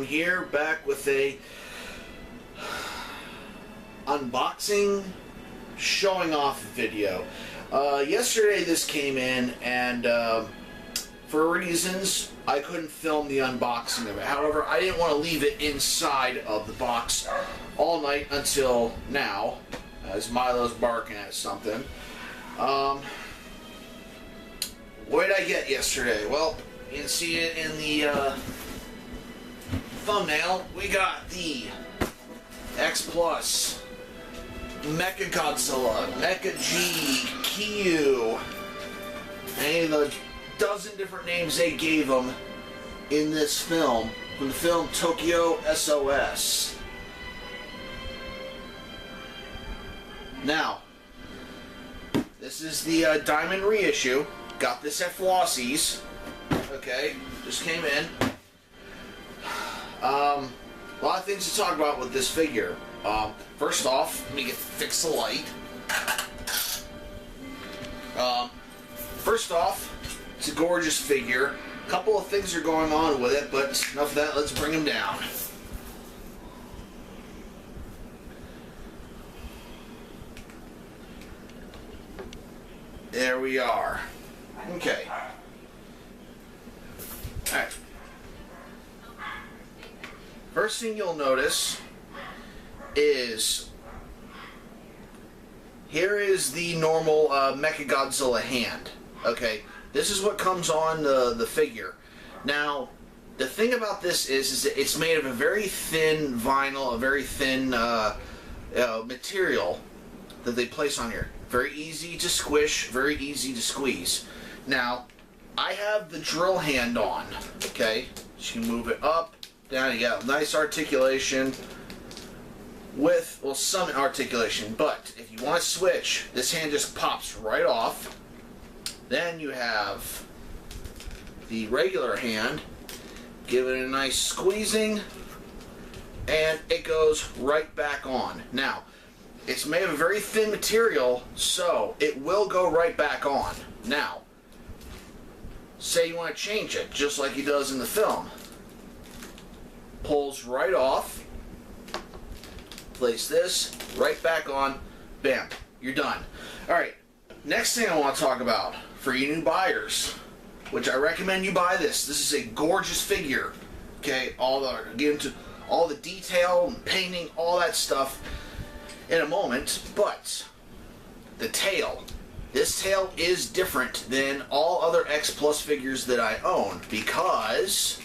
here, back with a unboxing, showing off video. Yesterday this came in, and for reasons, I couldn't film the unboxing of it. However, I didn't want to leave it inside of the box all night until now, as Milo's barking at something. What did I get yesterday? Well, you can see it in the thumbnail. We got the X Plus Mechagodzilla, Kiryu, any of the dozen different names they gave them in this film, from the film Tokyo SOS. Now, this is the Diamond reissue. Got this at Flossie's. Okay, just came in. A lot of things to talk about with this figure. First off, let me fix the light. First off, it's a gorgeous figure. A couple of things are going on with it, but enough of that, let's bring him down. There we are. Okay. Alright. First thing you'll notice is here is the normal Mechagodzilla hand. Okay, this is what comes on the figure. Now, the thing about this is that it's made of a very thin vinyl, a very thin material that they place on here. Very easy to squish, very easy to squeeze. Now, I have the drill hand on. Okay, you can move it up, down. You got nice articulation with, well, some articulation, but if you want to switch, this hand just pops right off. Then you have the regular hand. Give it a nice squeezing, and it goes right back on. Now, it's made of a very thin material, so it will go right back on. Now, say you want to change it, just like he does in the film. Pulls right off. Place this right back on. Bam, you're done. Alright, next thing I want to talk about for you new buyers, which I recommend you buy this. This is a gorgeous figure. Okay, get into all the detail and painting, all that stuff in a moment, but the tail. This tail is different than all other X Plus figures that I own, because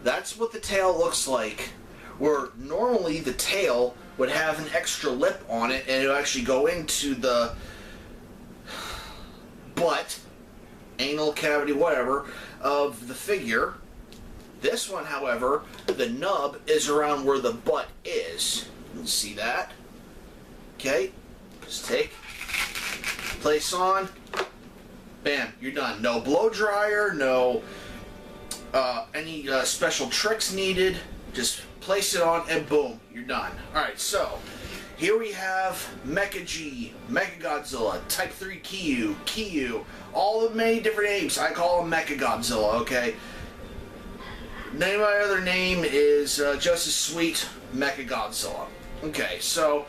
that's what the tail looks like, where normally the tail would have an extra lip on it and it would actually go into the butt, anal cavity, whatever, of the figure. This one, however, the nub is around where the butt is. You can see that. Okay, just take, place on, bam, you're done. No blow dryer, no any special tricks needed. Just place it on and boom, you're done. Alright, so here we have Mechagodzilla, Type 3 Kiryu, all the many different names. I call him Mechagodzilla, okay? My other name is just as sweet, Mechagodzilla. Okay, so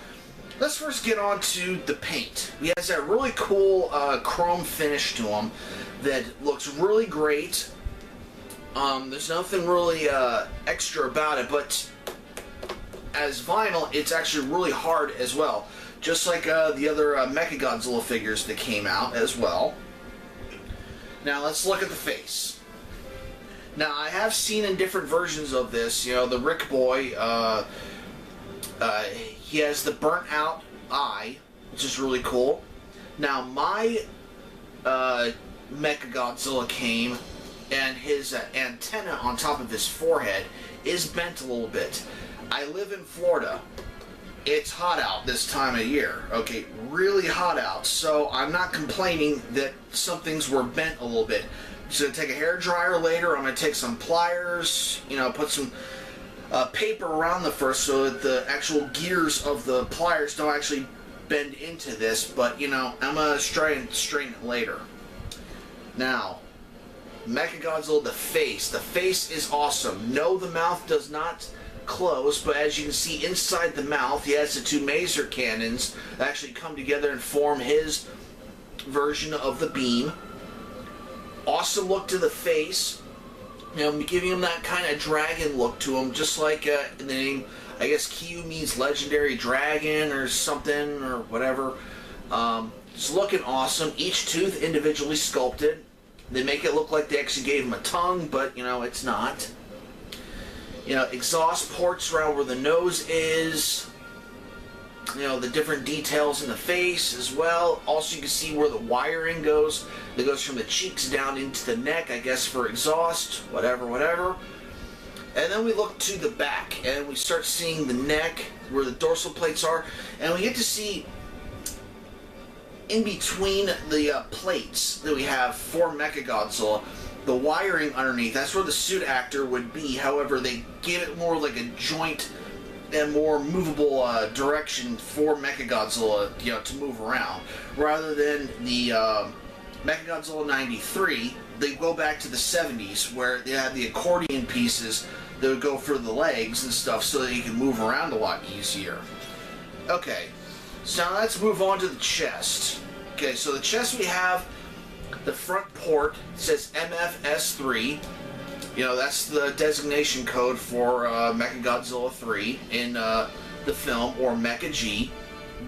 let's first get on to the paint. He has that really cool chrome finish to him that looks really great. There's nothing really extra about it, but as vinyl, it's actually really hard as well. Just like the other Mechagodzilla figures that came out as well. Now let's look at the face. Now, I have seen in different versions of this, you know, the Rick Boy, he has the burnt out eye, which is really cool. Now, my Mechagodzilla came, and his antenna on top of his forehead is bent a little bit. I live in Florida. It's hot out this time of year, okay, really hot out, so I'm not complaining that some things were bent a little bit. So take a hair dryer later. I'm going to take some pliers, you know, put some paper around the first so that the actual gears of the pliers don't actually bend into this, but, you know, I'm going to try and straighten it later. Now, Mechagodzilla the Face. The face is awesome. No, the mouth does not close, but as you can see inside the mouth, he has the two maser cannons that actually come together and form his version of the beam. Awesome look to the face. You know, giving him that kind of dragon look to him, just like the name, I guess Kiryu means legendary dragon or something or whatever. It's looking awesome. Each tooth individually sculpted. They make it look like they actually gave him a tongue, but you know, it's not. You know, exhaust ports around where the nose is. You know, the different details in the face as well. Also, you can see where the wiring goes. That goes from the cheeks down into the neck, I guess, for exhaust, whatever. And then we look to the back, and we start seeing the neck, where the dorsal plates are, and we get to see in between the plates that we have for Mechagodzilla, the wiring underneath. That's where the suit actor would be. However, they give it more like a joint and more movable direction for Mechagodzilla, you know, to move around, rather than the Mechagodzilla 93. They go back to the 70s where they have the accordion pieces that would go for the legs and stuff, so that you can move around a lot easier. Okay, so now let's move on to the chest. Okay, so the chest, we have the front port. It says MFS3. You know, that's the designation code for Mechagodzilla 3 in the film, or Mecha G.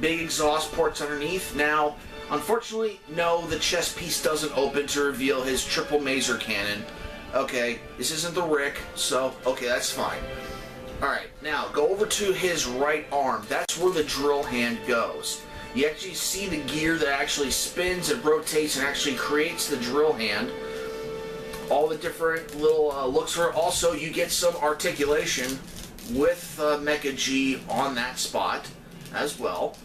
Big exhaust ports underneath. Now, unfortunately, no, the chest piece doesn't open to reveal his triple maser cannon. Okay, this isn't the Rick, so, okay, that's fine. Alright, now, go over to his right arm. That's where the drill hand goes. You actually see the gear that actually spins and rotates and actually creates the drill hand. All the different little looks for it. Also, you get some articulation with Mecha G on that spot as well.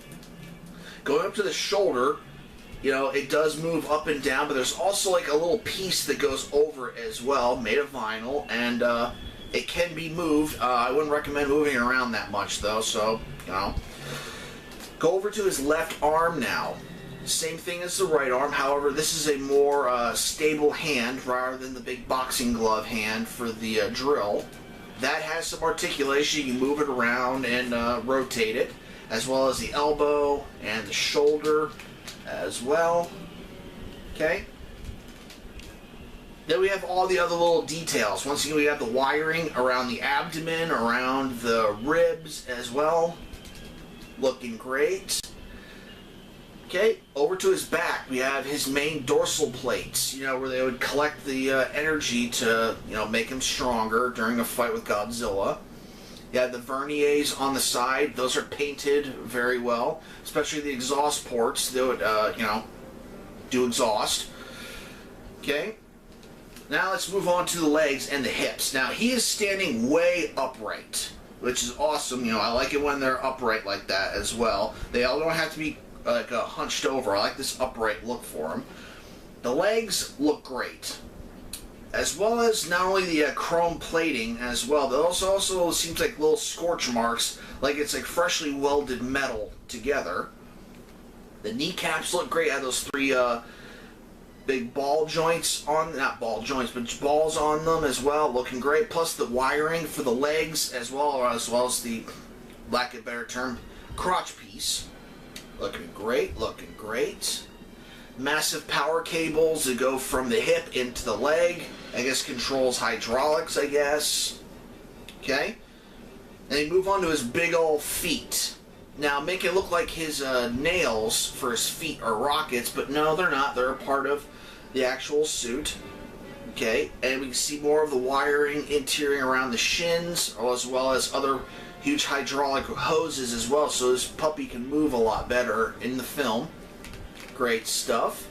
Going up to the shoulder, you know, it does move up and down, but there's also like a little piece that goes over it as well, made of vinyl, and it can be moved. I wouldn't recommend moving it around that much, though, so, you know. Go over to his left arm now. Same thing as the right arm, however, this is a more stable hand rather than the big boxing glove hand for the drill. That has some articulation. You can move it around and rotate it, as well as the elbow and the shoulder as well. Okay? Then we have all the other little details. Once again, we have the wiring around the abdomen, around the ribs as well. Looking great. Okay, over to his back, we have his main dorsal plates, you know, where they would collect the energy to, you know, make him stronger during a fight with Godzilla. You have the verniers on the side. Those are painted very well, especially the exhaust ports that would, you know, do exhaust. Okay, now let's move on to the legs and the hips. Now, he is standing way upright, which is awesome. You know, I like it when they're upright like that as well. They all don't have to be like hunched over. I like this upright look for him. The legs look great, as well as not only the chrome plating as well. Those also seems like little scorch marks, like it's like freshly welded metal together. The kneecaps look great. Have those three big ball joints on, not ball joints, but balls on them as well, looking great. Plus the wiring for the legs as well as the, lack of a better term, crotch piece. Looking great, looking great. Massive power cables that go from the hip into the leg. I guess controls hydraulics, I guess. Okay. And you move on to his big old feet. Now, make it look like his nails for his feet are rockets, but no, they're not. They're a part of the actual suit. Okay, and we can see more of the wiring interior around the shins, as well as other huge hydraulic hoses as well, so this puppy can move a lot better in the film. Great stuff.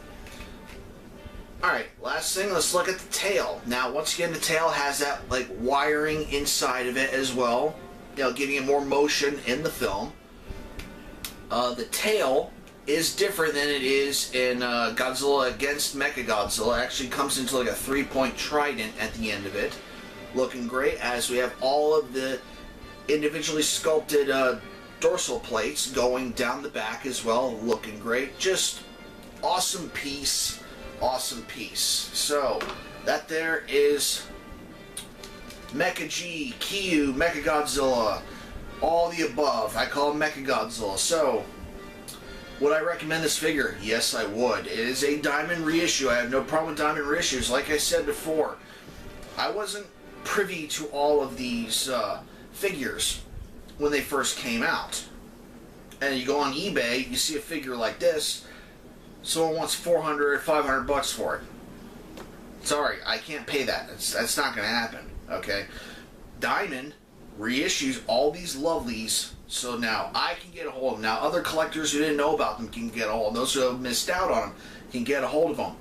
Alright, last thing, let's look at the tail. Now, once again, the tail has that like wiring inside of it as well, you know, giving it more motion in the film. The tail is different than it is in Godzilla against Mechagodzilla. It actually comes into like a 3-point trident at the end of it. Looking great, as we have all of the individually sculpted dorsal plates going down the back as well. Looking great. Just awesome piece. Awesome piece. So, That there is Mecha G, Kiryu, Mechagodzilla, all the above. I call him Mechagodzilla. So, would I recommend this figure? Yes, I would. It is a diamond reissue. I have no problem with diamond reissues. Like I said before, I wasn't privy to all of these figures when they first came out. And you go on eBay, you see a figure like this, someone wants 400, 500 bucks for it. Sorry, I can't pay that. That's not going to happen. Okay? Diamond reissues all these lovelies, so now I can get a hold of them. Now other collectors who didn't know about them can get a hold of them. Those who have missed out on them can get a hold of them.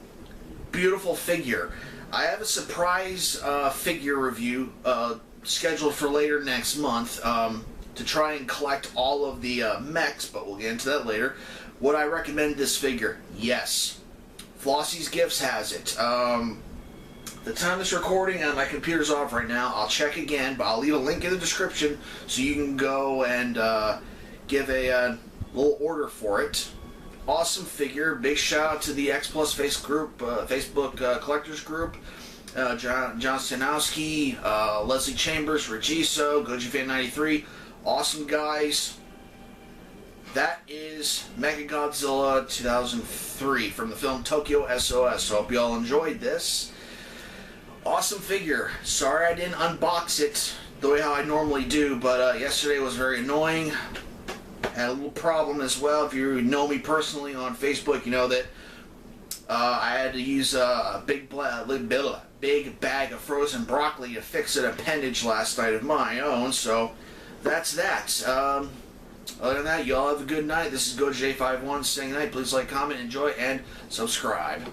Beautiful figure. I have a surprise figure review scheduled for later next month to try and collect all of the mechs, but we'll get into that later. Would I recommend this figure? Yes. Flossie's Gifts has it. The time of this recording, my computer's off right now. I'll check again, but I'll leave a link in the description so you can go and give a little order for it. Awesome figure. Big shout out to the X Plus Face group, Facebook collectors group. John Stanowski, Leslie Chambers, Reissue, GojiFan93. Awesome guys. That is Mechagodzilla 2003 from the film Tokyo SOS. Hope you all enjoyed this. Awesome figure. Sorry I didn't unbox it the way how I normally do, but yesterday was very annoying. Had a little problem as well. If you know me personally on Facebook, you know that I had to use a big bag of frozen broccoli to fix an appendage last night of my own, so that's that. Other than that, y'all have a good night. This is GoJ51 saying night. Please like, comment, enjoy, and subscribe.